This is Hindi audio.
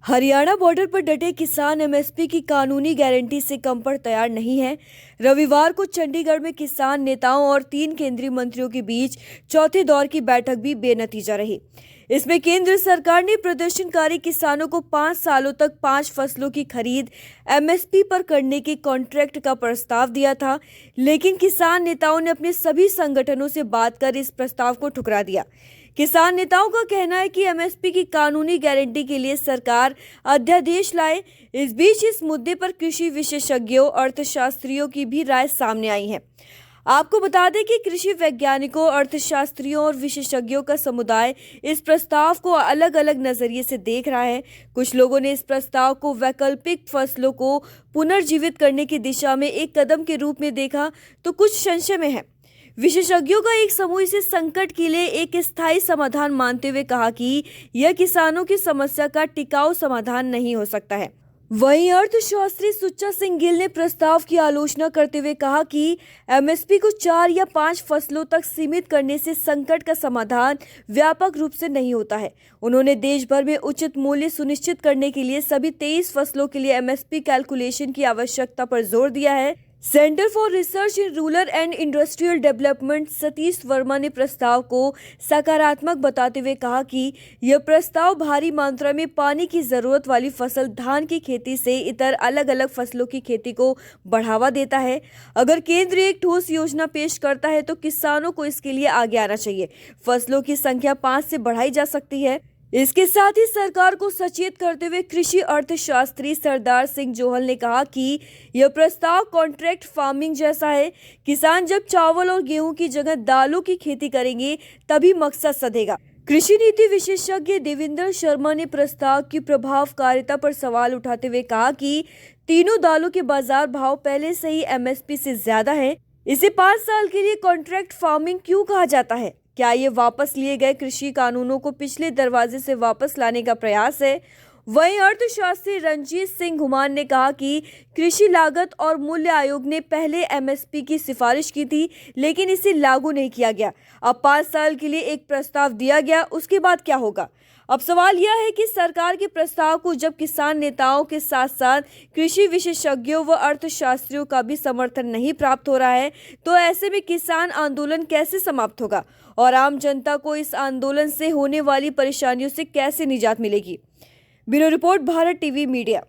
हरियाणा बॉर्डर पर डटे किसान एमएसपी की कानूनी गारंटी से कम पर तैयार नहीं है। रविवार को चंडीगढ़ में किसान नेताओं और 3 केंद्रीय मंत्रियों के बीच चौथे दौर की बैठक भी बेनतीजा रही। इसमें केंद्र सरकार ने प्रदर्शनकारी किसानों को 5 सालों तक 5 फसलों की खरीद एमएसपी पर करने के कॉन्ट्रैक्ट का प्रस्ताव दिया था, लेकिन किसान नेताओं ने अपने सभी संगठनों से बात कर इस प्रस्ताव को ठुकरा दिया। किसान नेताओं का कहना है कि एमएसपी की कानूनी गारंटी के लिए सरकार अध्यादेश लाए। इस बीच इस मुद्दे पर कृषि विशेषज्ञों, अर्थशास्त्रियों की भी राय सामने आई है। आपको बता दें कि कृषि वैज्ञानिकों, अर्थशास्त्रियों और विशेषज्ञों का समुदाय इस प्रस्ताव को अलग अलग नजरिए से देख रहा है। कुछ लोगों ने इस प्रस्ताव को वैकल्पिक फसलों को पुनर्जीवित करने की दिशा में एक कदम के रूप में देखा, तो कुछ संशय में है। विशेषज्ञों का एक समूह इसे संकट के लिए एक स्थायी समाधान मानते हुए कहा कि यह किसानों की समस्या का टिकाऊ समाधान नहीं हो सकता है। वहीं अर्थशास्त्री सुच्चा सिंह गिल ने प्रस्ताव की आलोचना करते हुए कहा कि एमएसपी को 4 या 5 फसलों तक सीमित करने से संकट का समाधान व्यापक रूप से नहीं होता है। उन्होंने देश भर में उचित मूल्य सुनिश्चित करने के लिए सभी 23 फसलों के लिए एमएसपी कैलकुलेशन की आवश्यकता पर जोर दिया है। Centre for research in rural and industrial development Satish Verma ने प्रस्ताव को सकारात्मक बताते हुए कहा कि यह प्रस्ताव भारी मात्रा में पानी की जरूरत वाली फसल धान की खेती से इतर अलग अलग फसलों की खेती को बढ़ावा देता है। अगर केंद्र एक ठोस योजना पेश करता है तो किसानों को इसके लिए आगे आना चाहिए। फसलों की संख्या 5 से बढ़ाई जा सकती है। इसके साथ ही सरकार को सचेत करते हुए कृषि अर्थशास्त्री सरदार सिंह जोहल ने कहा कि यह प्रस्ताव कॉन्ट्रैक्ट फार्मिंग जैसा है। किसान जब चावल और गेहूं की जगह दालों की खेती करेंगे तभी मकसद सधेगा। कृषि नीति विशेषज्ञ देवेंद्र शर्मा ने प्रस्ताव की प्रभावकारिता पर सवाल उठाते हुए कहा कि तीनों दालों के बाजार भाव पहले से ही एमएसपी से ज्यादा है। इसे 5 साल के लिए कॉन्ट्रैक्ट फार्मिंग क्यों कहा जाता है? क्या ये वापस लिए गए कृषि कानूनों को पिछले दरवाजे से वापस लाने का प्रयास है? वहीं अर्थशास्त्री रंजीत सिंह घुमान ने कहा कि कृषि लागत और मूल्य आयोग ने पहले एमएसपी की सिफारिश की थी, लेकिन इसे लागू नहीं किया गया। अब 5 साल के लिए एक प्रस्ताव दिया गया, उसके बाद क्या होगा? अब सवाल यह है कि सरकार के प्रस्ताव को जब किसान नेताओं के साथ साथ कृषि विशेषज्ञों व अर्थशास्त्रियों का भी समर्थन नहीं प्राप्त हो रहा है, तो ऐसे में किसान आंदोलन कैसे समाप्त होगा और आम जनता को इस आंदोलन से होने वाली परेशानियों से कैसे निजात मिलेगी? Bureau report, Bharat TV media.